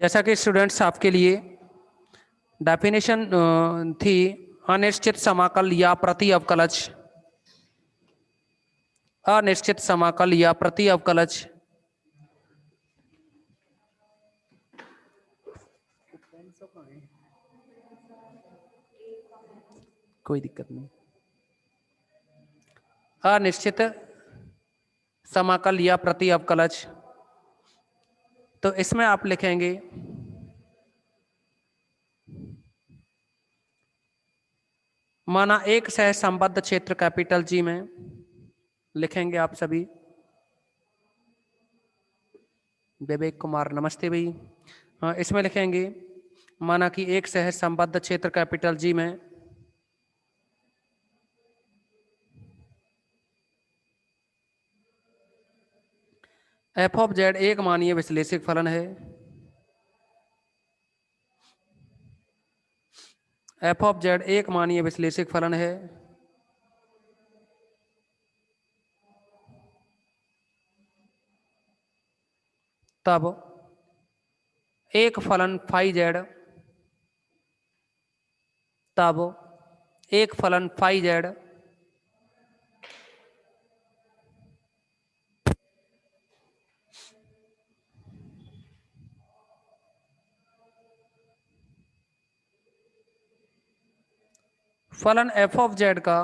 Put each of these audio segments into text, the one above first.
जैसा कि स्टूडेंट्स आपके लिए डेफिनेशन थी अनिश्चित समाकल या प्रति अवकलज। अनिश्चित समाकल या प्रति अवकलज कोई दिक्कत नहीं। अनिश्चित समाकल या प्रति अवकलज, तो इसमें आप लिखेंगे माना एक सह संबद्ध क्षेत्र कैपिटल जी में लिखेंगे आप सभी। विवेक कुमार नमस्ते भाई। हाँ, इसमें लिखेंगे माना कि एक सह संबद्ध क्षेत्र कैपिटल जी में एफ ऑफ जेड एक मानीय विश्लेषिक फलन है। एफ ऑफ जेड एक मानीय विश्लेषिक फलन है। तब एक फलन फाई जेड, तब एक फलन फाई जेड फलन एफ ऑफ जेड का,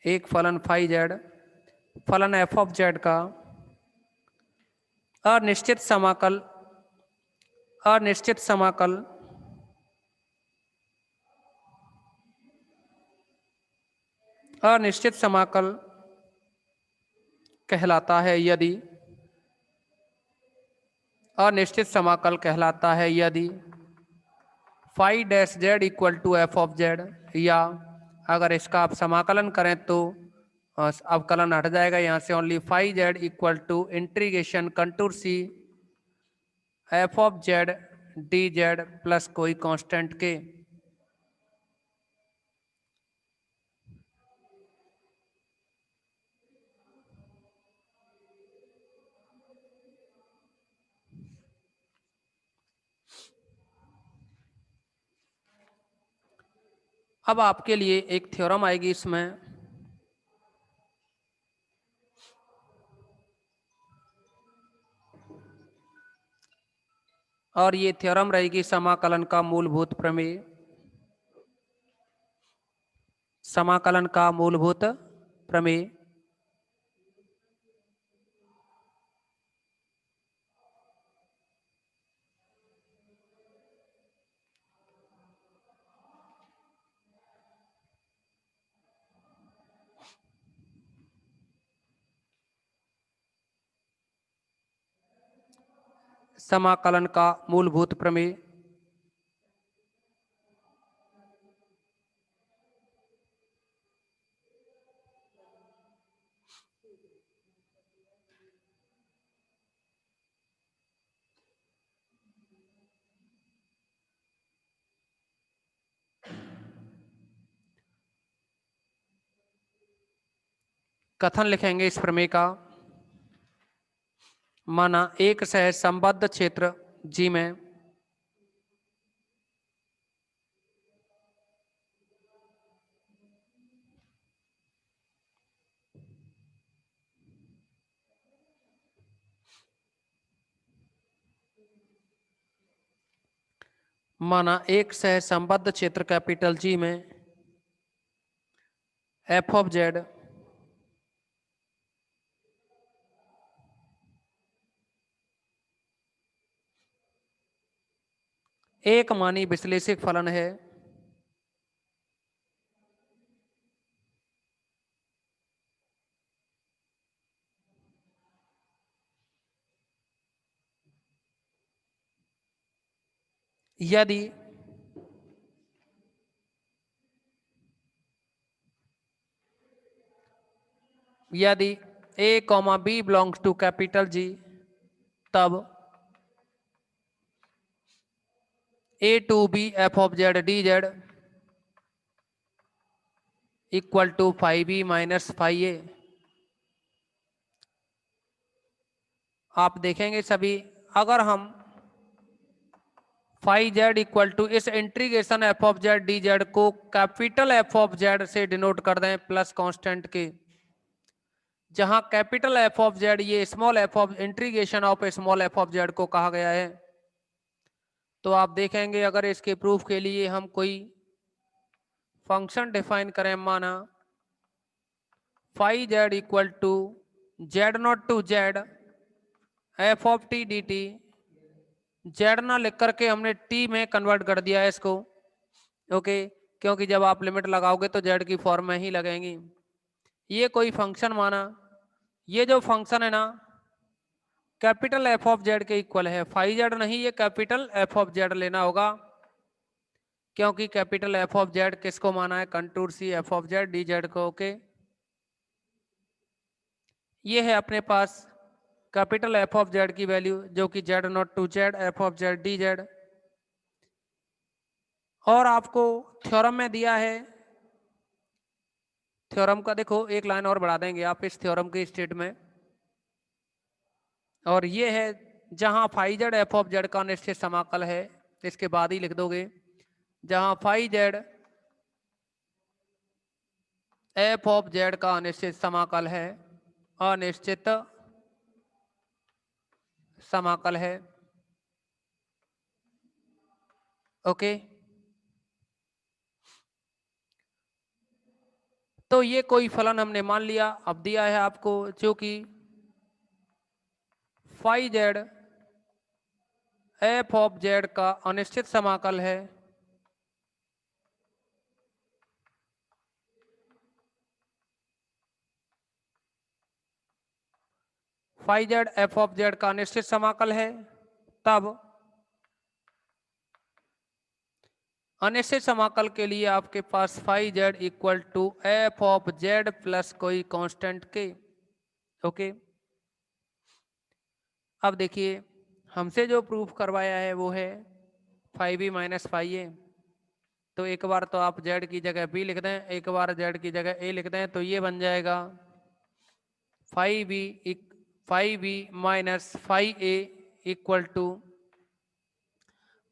एक फलन फाई जेड फलन एफ ऑफ जेड का अनिश्चित समाकल, अनिश्चित समाकल अनिश्चित समाकल कहलाता है यदि, अनिश्चित समाकल कहलाता है यदि phi dash Z equal to F of Z, या अगर इसका आप समाकलन करें तो अवकलन हट जाएगा यहाँ से, only phi Z equal to integration contour C F of Z D Z plus कोई कांस्टेंट के। अब आपके लिए एक थ्योरम आएगी इसमें, और ये थ्योरम रहेगी समाकलन का मूलभूत प्रमेय। समाकलन का मूलभूत प्रमेय। समाकलन का मूलभूत प्रमेय। कथन लिखेंगे इस प्रमेय का, माना एक सह संबद्ध क्षेत्र जी में माना एक सह संबद्ध क्षेत्र कैपिटल जी में एफ ऑफ जेड एक मानी विश्लेषिक फलन है। यदि यदि A comma B belongs to capital G, तब A to B F of Z D Z equal to five B minus five A. आप देखेंगे सभी, अगर हम फाई जेड इक्वल टू इस integration F of Z D Z को capital F of Z से denote कर दें प्लस कांस्टेंट के, जहां कैपिटल एफ ऑफ जेड ये small F of integration of small F of Z को कहा गया है, तो आप देखेंगे अगर इसके प्रूफ के लिए हम कोई फंक्शन डिफाइन करें, माना phi Z equal to Z naught to Z F of T D T, Z ना लिख करके हमने टी में कन्वर्ट कर दिया है इसको, ओके, क्योंकि जब आप लिमिट लगाओगे तो जेड की फॉर्म में ही लगेंगी। ये कोई फंक्शन माना, ये जो फंक्शन है ना कैपिटल एफ ऑफ जेड के इक्वल है, फाई जेड नहीं, ये कैपिटल एफ ऑफ जेड लेना होगा, क्योंकि कैपिटल एफ ऑफ जेड किसको माना है, contour C F of Z D Z को, ओके। ये है अपने पास कैपिटल एफ ऑफ जेड की वैल्यू, जो कि Z naught to Z F of Z D Z. और आपको थ्योरम में दिया है, थ्योरम का देखो एक लाइन और बढ़ा देंगे आप इस थ्योरम के स्टेट में, और ये है जहां phi Z F of Z का निश्चित समाकल है, इसके बाद ही लिख दोगे, जहां phi Z F of Z का अनिश्चित समाकल है, अनिश्चित समाकल है, ओके। तो ये कोई फलन हमने मान लिया, अब दिया है आपको जो कि phi Z F of Z का अनिश्चित समाकल है, phi Z F of Z का अनिश्चित समाकल है, तब अनिश्चित समाकल के लिए आपके पास phi Z equal to F of Z plus कोई कांस्टेंट के, ओके। अब देखिए हमसे जो प्रूफ करवाया है वो है five B minus five A, तो एक बार तो आप जेड की जगह बी लिख दें, एक बार जेड की जगह ए लिख दें, तो ये बन जाएगा five B minus five A equal to,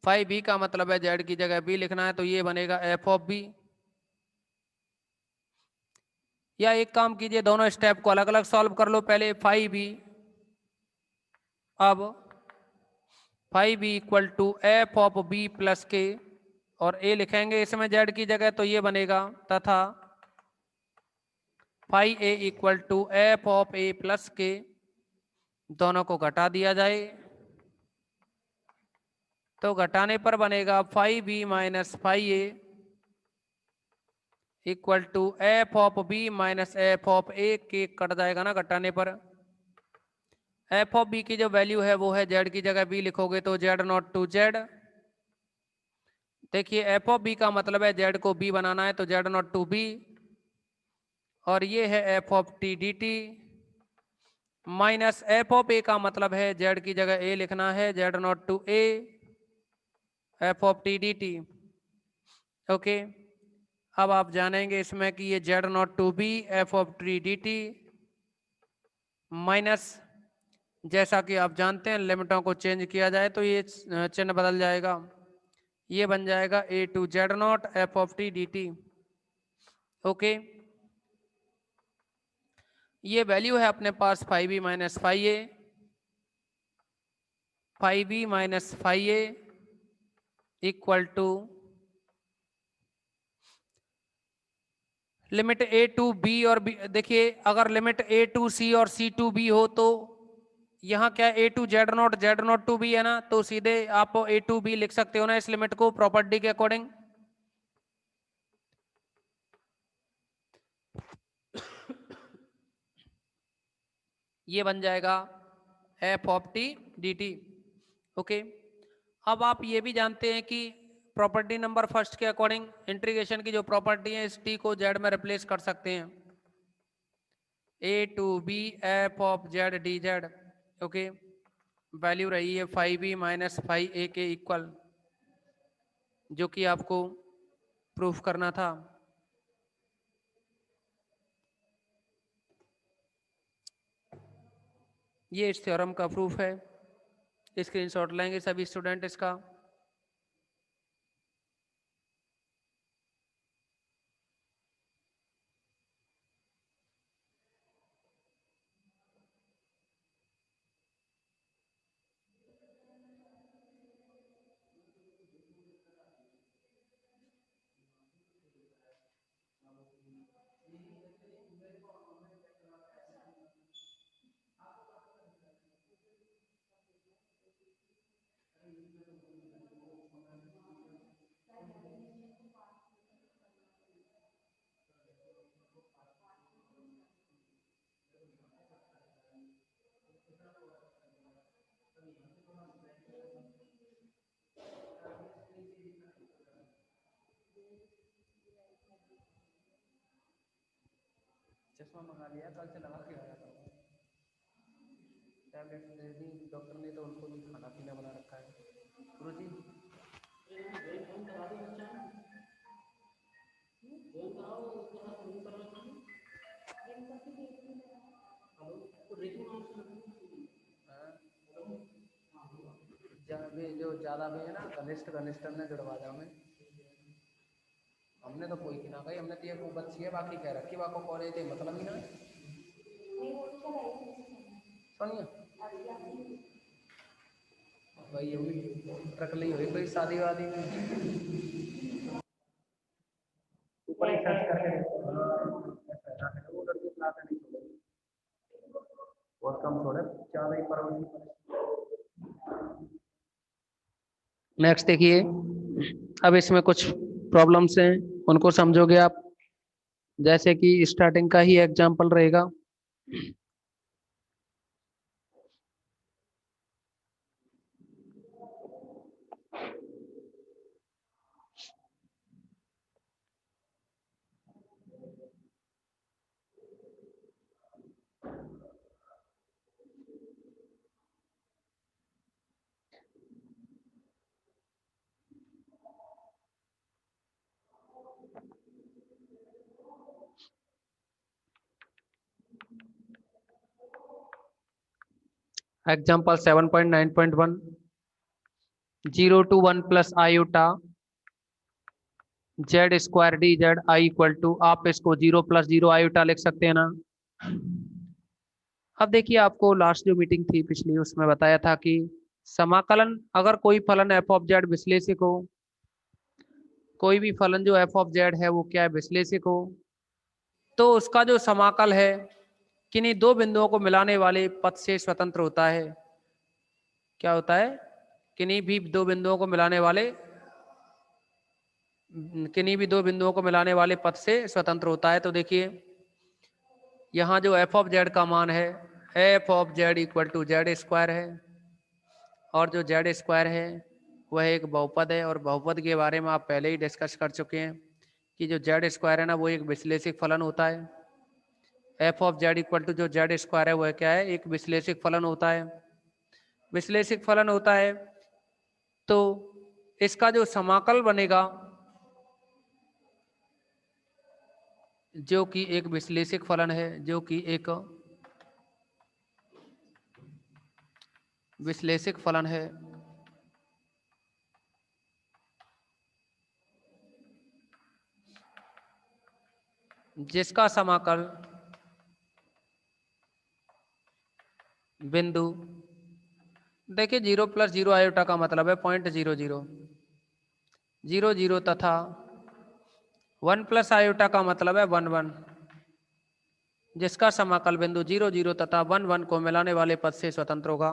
five B का मतलब है जेड की जगह बी लिखना है, तो ये बनेगा एफ ऑफ बी। या एक काम कीजिए, दोनों स्टेप को अलग अलग सॉल्व कर लो, पहले फाइव बी, अब five B equal to F of B plus K, और ए लिखेंगे इसमें जेड की जगह, तो ये बनेगा तथा five A equal to F of A plus K, दोनों को घटा दिया जाए, तो घटाने पर बनेगा five B minus five A equal to F of B minus F of A के, कट जाएगा ना घटाने पर। एफ ऑफ बी की जो वैल्यू है वो है जेड की जगह बी लिखोगे तो जेड नॉट टू जेड, देखिए एफ ऑफ बी का मतलब है जेड को बी बनाना है, तो जेड नॉट टू बी, और ये है F of T D T, minus F of A का मतलब है जेड की जगह ए लिखना है, Z naught to A F of T D T, okay. अब आप जानेंगे इसमें कि ये Z naught to B F of T D T minus, जैसा कि आप जानते हैं लिमिटों को चेंज किया जाए तो ये चिन्ह बदल जाएगा, ये बन जाएगा A to Z naught F of T D T, okay. ये वैल्यू है अपने पास five B minus five A, five B minus five A equal to limit A to B और बी, देखिए अगर लिमिट ए टू सी और सी to be हो तो यहाँ क्या A to Z naught to B है ना, तो सीधे आप ए टू बी लिख सकते हो ना इस लिमिट को प्रॉपर्टी के अकॉर्डिंग। ये बन जाएगा F of T D T, okay. अब आप ये भी जानते हैं कि प्रॉपर्टी नंबर फर्स्ट के अकॉर्डिंग इंटीग्रेशन की जो प्रॉपर्टी है इस टी को जेड में रिप्लेस कर सकते हैं, A to B F of Z D Z, okay. Value रही है five B minus five A के इक्वल, जो कि आपको प्रूफ करना था। ये इस थ्योरम का प्रूफ है। स्क्रीनशॉट लेंगे सभी स्टूडेंट इसका। चश्मा मंगा लिया, कल से लगा के आया था। टैबलेट दे दी डॉक्टर ने, तो उनको भी खाना पीना बना रखा है। गुरुजी जो ज्यादा भी है ना, घनिष्ठ घनिष्ठ ने जुड़वा जाओ में। हमने तो कोई की ना कही, हमने तो ये खूब अच्छी है, बाकी कह रखी बाको कॉलेज थे मतलब ही ना सोनिया भाई हुई रख ली हुई कोई शादी वादी में ऊपर ही सर्च करके देखो। वो लड़की क्लास में नहीं छोड़ेगी, बहुत कम छोड़े, ज्यादा ही परवरिश। नेक्स्ट देखिए, अब इसमें कुछ प्रॉब्लम्स हैं, उनको समझोगे आप। जैसे कि स्टार्टिंग का ही एग्जाम्पल रहेगा। Example 7.9.1, 0 to 1 plus iota Z square D Z I equal to, आप इसको 0 प्लस 0 आयोटा लिख सकते हैं ना। अब देखिए, आपको लास्ट जो मीटिंग थी पिछली, उसमें बताया था कि समाकलन, अगर कोई फलन एफ ऑफ जेड विश्लेषिक हो, कोई भी फलन जो एफ ऑफ जेड है वो क्या है, विश्लेषिक हो, तो उसका जो समाकल है किन्हीं दो बिंदुओं को मिलाने वाले पथ से स्वतंत्र होता है। क्या होता है? किन्हीं भी दो बिंदुओं को मिलाने वाले, किन्हीं भी दो बिंदुओं को मिलाने वाले पथ से स्वतंत्र होता है। तो देखिए, यहाँ जो एफ ऑफ जेड का मान है, F of Z equal to Z square है, और जो जेड स्क्वायर है वह एक बहुपद है, और बहुपद के बारे में आप पहले ही डिस्कस कर चुके हैं कि जो जेड स्क्वायर है ना, वो एक विश्लेषिक फलन होता है। F of Z equal to जो जेड स्क्वायर है वह क्या है, एक विश्लेषिक फलन होता है। विश्लेषिक फलन होता है, तो इसका जो समाकल बनेगा, जो कि एक विश्लेषिक फलन है, जो कि एक विश्लेषिक फलन है, जिसका समाकल बिंदु, देखिए 0 प्लस 0 आयोटा का मतलब है 0.00, 0 0 तथा 1 प्लस आयोटा का मतलब है 1 1, जिसका समाकल बिंदु 0 0 तथा 1 1 को मिलाने वाले पद से स्वतंत्र होगा।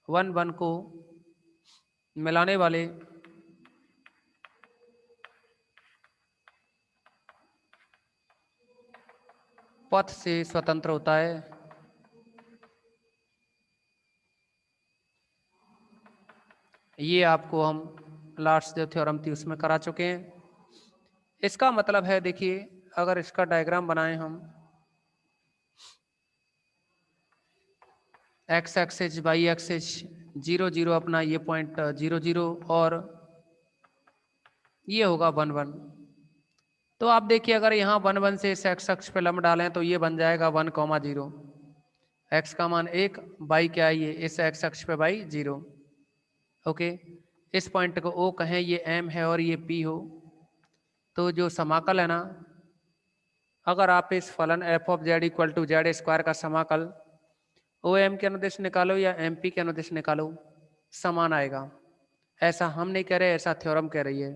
1 1 को मिलाने वाले पथ से स्वतंत्र होता है। ये आपको हम लास्ट जो थ्योरम थी उसमें करा चुके हैं। इसका मतलब है, देखिए अगर इसका डायग्राम बनाएं हम, एक्स एक्सिस वाई एक्सिस 0 0 अपना ये पॉइंट 0 0, और ये होगा 1 1। तो आप देखिए, अगर यहाँ 1 1 से इस एक्स अक्ष पे लंब डालें तो ये बन जाएगा 1 0, x का मान 1, y क्या है ये इस x अक्ष पे y 0। ओके, इस पॉइंट को O कहें, ये M है और ये P हो, तो जो समाकल है ना, अगर आप इस फलन f of z equal to Z square का समाकल ओ एम के अनुदिश निकालो या एम पी के अनुदिश निकालो, समान आएगा। ऐसा हम नहीं कह रहे, ऐसा थ्योरम कह रही है।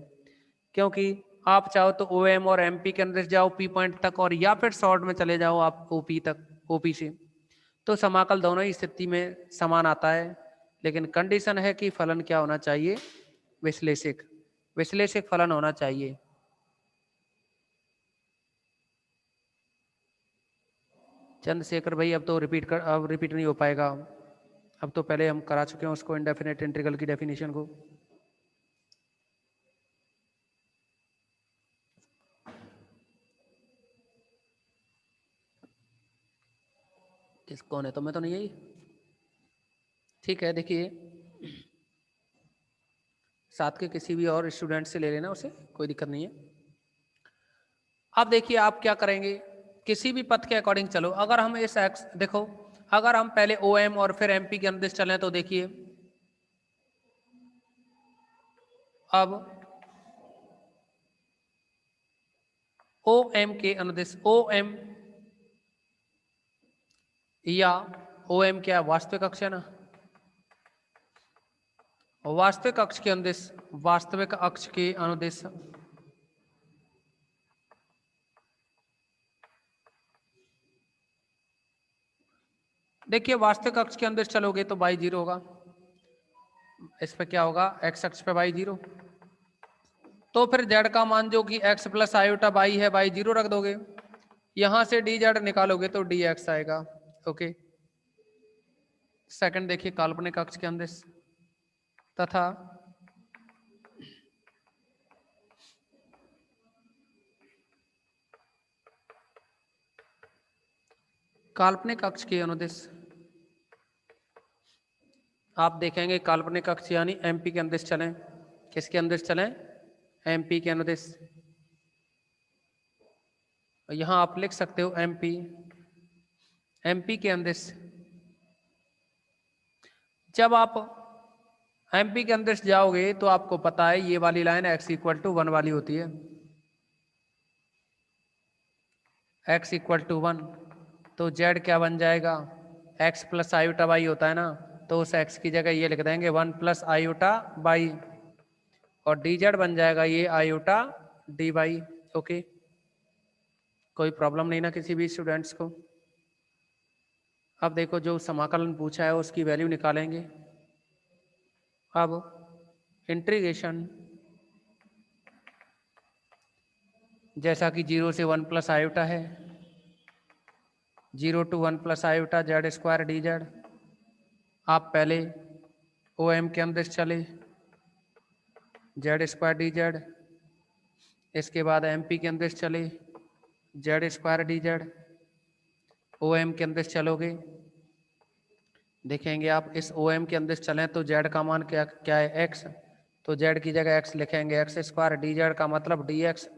क्योंकि आप चाहो तो ओ एम और एम पी के अनुदिश जाओ पी पॉइंट तक, और या फिर शॉर्ट में चले जाओ आप ओ पी तक, ओ पी से, तो समाकल दोनों ही स्थिति में समान आता है। लेकिन कंडीशन है कि फलन क्या होना चाहिए, विश्लेषक, विश्लेषक फलन होना चाहिए। चंद्रशेखर भाई अब तो अब रिपीट नहीं हो पाएगा। अब तो पहले हम करा चुके हैं उसको, इंडेफिनेट इंटीग्रल की डेफिनेशन को। किस कौन है, तो मैं तो नहीं आई। ठीक है, देखिए साथ के किसी भी और स्टूडेंट से ले लेना उसे, कोई दिक्कत नहीं है। अब देखिए आप क्या करेंगे, किसी भी पथ के अकॉर्डिंग चलो। अगर हम इस एक्स देखो, अगर हम पहले ओ एम और फिर एम पी के अनुदिश चलें तो देखिए अब ओ एम के अनुदिश, ओ एम या ओ एम क्या वास्तविक अक्ष है ना, वास्तविक अक्ष के अनुदिश, वास्तविक अक्ष के अनुदिश देखिए वास्तविक अक्ष के अंदर चलोगे तो y 0 होगा, इस पे क्या होगा x अक्ष पे y 0, तो फिर z का मान जो कि x प्लस आयोटा y है y 0 रख दोगे, यहां से dz निकालोगे तो dx आएगा। ओके, सेकंड देखिए काल्पनिक अक्ष के अंदर तथा काल्पनिक अक्ष के अनुदिश आप देखेंगे, काल्पनिक अक्ष यानी एमपी के अनुदिश चलें, किसके अनुदिश चलें, एमपी के अनुदिश। यहां आप लिख सकते हो एमपी, एमपी के अनुदिश। जब आप एमपी के अंदर जाओगे तो आपको पता है ये वाली लाइन x इक्वल टू 1 वाली होती है, x इक्वल टू 1, तो z क्या बन जाएगा, x प्लस आयोटा y होता है ना, तो उस x की जगह ये लिख देंगे 1 प्लस आयोटा y, और dz बन जाएगा ये आयोटा dy। ओके, कोई प्रॉब्लम नहीं ना किसी भी स्टूडेंट्स को। अब देखो जो समाकलन पूछा है उसकी वैल्यू निकालेंगे। अब इंटीग्रेशन जैसा कि 0 से 1 प्लस आयोटा है, 0 to 1 plus iota Z square D Z. आप पहले ओ एम के अंदर चले, जेड स्क्वायर डी जेड, इसके बाद एम पी के अंदर चले, Z square D Z. O M के अंदर चलोगे, देखेंगे आप इस ओ एम के अंदर चलें तो जेड का मान क्या क्या है एक्स, तो जेड की जगह एक्स लिखेंगे, एक्स स्क्वायर डी जेड का मतलब डी एक्स।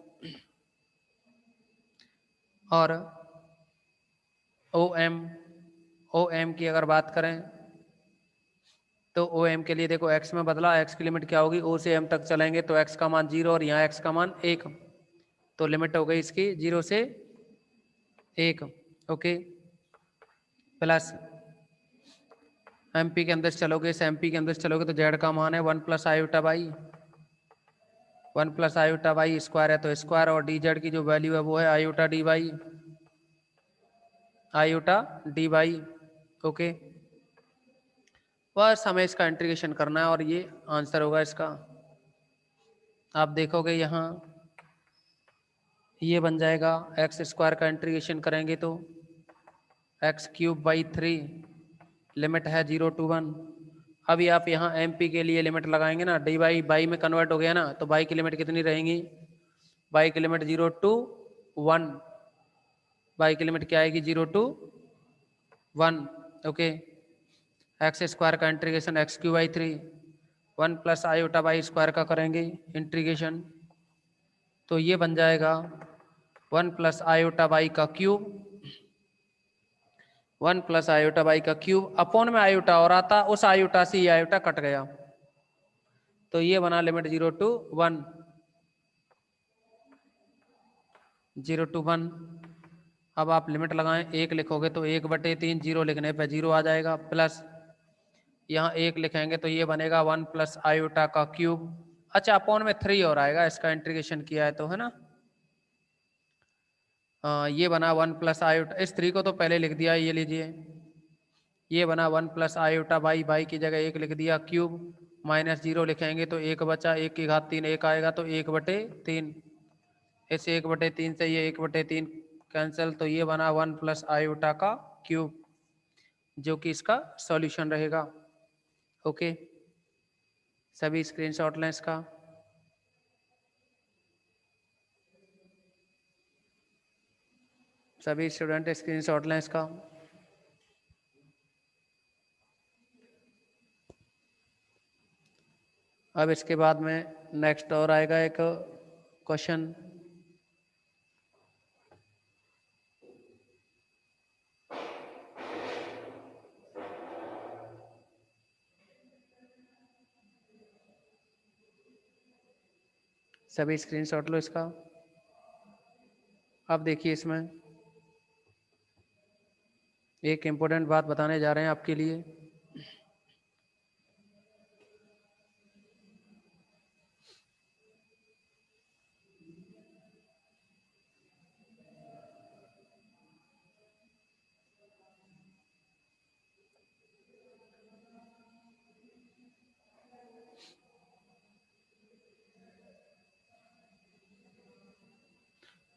और ओ एम की अगर बात करें तो ओ एम के लिए देखो x में बदला, x की लिमिट क्या होगी, o से m तक चलेंगे तो x का मान 0 और यहाँ x का मान 1, तो लिमिट हो गई इसकी 0 से 1। ओके, प्लस एमपी के अंदर चलोगे, इस एमपी के अंदर चलोगे तो जेड का मान है 1 plus iota by, 1 plus iota by square है तो स्क्वायर, और डी जेड की जो वैल्यू है वो है iota D by, iota D by. Okay, बस हमें इसका इंटीग्रेशन करना है और ये आंसर होगा इसका। आप देखोगे यहाँ ये बन जाएगा, एक्स स्क्वायर का इंटीग्रेशन करेंगे तो एक्स क्यूब बाई 3, लिमिट है 0 टू 1। अभी आप यहाँ एम पी के लिए लिमिट लगाएंगे ना, डी बाई बाई में कन्वर्ट हो गया ना, तो बाई की लिमिट कितनी रहेंगी, बाई की लिमिट 0 टू 1, बाई की लिमिट क्या आएगी 0 टू 1। ओके, एक्स स्क्वायर का integration x Q by 3, 1 plus iota by square का करेंगे इंटीग्रेशन, तो ये बन जाएगा 1 प्लस आयोटा बाई का क्यूब, 1 प्लस आयोटा बाई का क्यूब अपॉन में आयोटा और आता, उस आयोटा से ये आयोटा कट गया, तो ये बना लिमिट 0 to 1, 0 to 1। अब आप लिमिट लगाएं, 1 लिखोगे तो 1/3, 0 लिखने पे 0 आ जाएगा, प्लस यहाँ 1 लिखेंगे तो ये बनेगा 1 प्लस आयोटा का क्यूब। अच्छा अपॉन में 3 और आएगा, इसका इंटीग्रेशन किया है तो, है ना। ये बना 1 प्लस आयोटा, इस 3 को तो पहले लिख दिया, ये लीजिए, ये बना 1 प्लस आयोटा बाई, बाई की जगह 1 लिख दिया, क्यूब माइनस 0 लिखेंगे तो 1 बचा, 1 की घात 3 1 आएगा तो 1/3, इस 1/3 से ये 1/3 कैंसिल, तो ये बना 1 प्लस आयोटा का क्यूब, जो कि इसका सॉल्यूशन रहेगा। ओके, सभी स्क्रीनशॉट लें इसका। सभी स्टूडेंट स्क्रीनशॉट लें इसका। अब इसके बाद में नेक्स्ट और आएगा एक क्वेश्चन। सभी स्क्रीनशॉट लो इसका। अब देखिए, इसमें एक इम्पोर्टेंट बात बताने जा रहे हैं आपके लिए।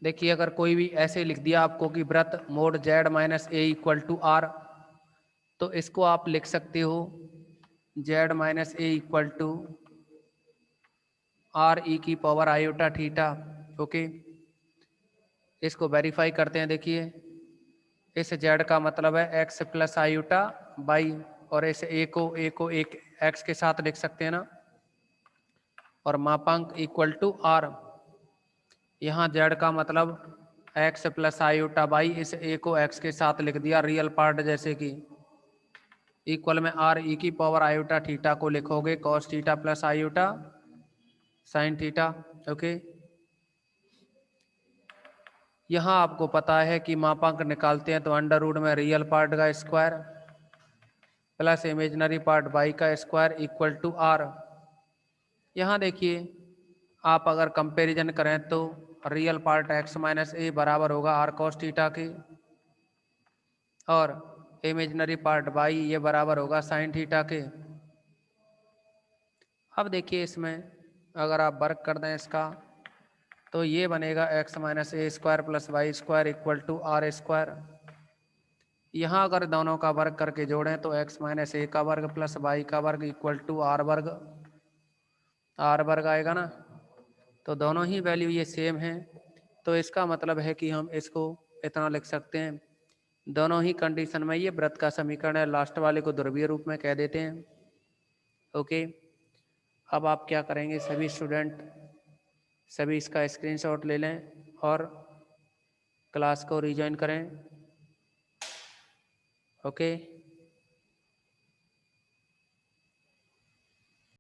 देखिए, अगर कोई भी ऐसे लिख दिया आपको कि व्रत mod z minus A equal to R, तो इसको आप लिख सकते हो z minus A equal to R E की पावर आयोटा थीटा। ओके, इसको वेरीफाई करते हैं। देखिए, इस z का मतलब है x प्लस आयोटा बाई, और इस a को एक x के साथ लिख सकते हैं ना, और मापांक इक्वल टू आर। यहाँ z का मतलब x प्लस आयोटा बाई, इस a को x के साथ लिख दिया रियल पार्ट जैसे कि, इक्वल में आर ई की पावर आयोटा थीटा को लिखोगे cos theta plus iota sine theta. Okay, यहाँ आपको पता है कि मापांक निकालते हैं तो अंडर रूट में रियल पार्ट का square plus imaginary part by का स्क्वायर इक्वल टू आर। यहाँ देखिए, आप अगर कंपैरिजन करें तो रियल पार्ट x माइनस ए बराबर होगा आर कॉस थीटा के, और इमेजिनरी पार्ट बाई ये बराबर होगा साइन थीटा के। अब देखिए, इसमें अगर आप वर्क कर दें इसका, तो ये बनेगा x minus A square plus Y square equal to R square. यहाँ अगर दोनों का वर्ग करके जोड़ें तो x माइनस ए का वर्ग प्लस वाई का वर्ग इक्वल टू आर वर्ग, आर वर्ग आएगा ना। तो दोनों ही वैल्यू ये सेम है, तो इसका मतलब है कि हम इसको इतना लिख सकते हैं, दोनों ही कंडीशन में ये वृत्त का समीकरण है। लास्ट वाले को ध्रुवीय रूप में कह देते हैं। ओके, अब आप क्या करेंगे, सभी स्टूडेंट सभी इसका स्क्रीनशॉट ले लें और क्लास को रिजॉइन करें। ओके।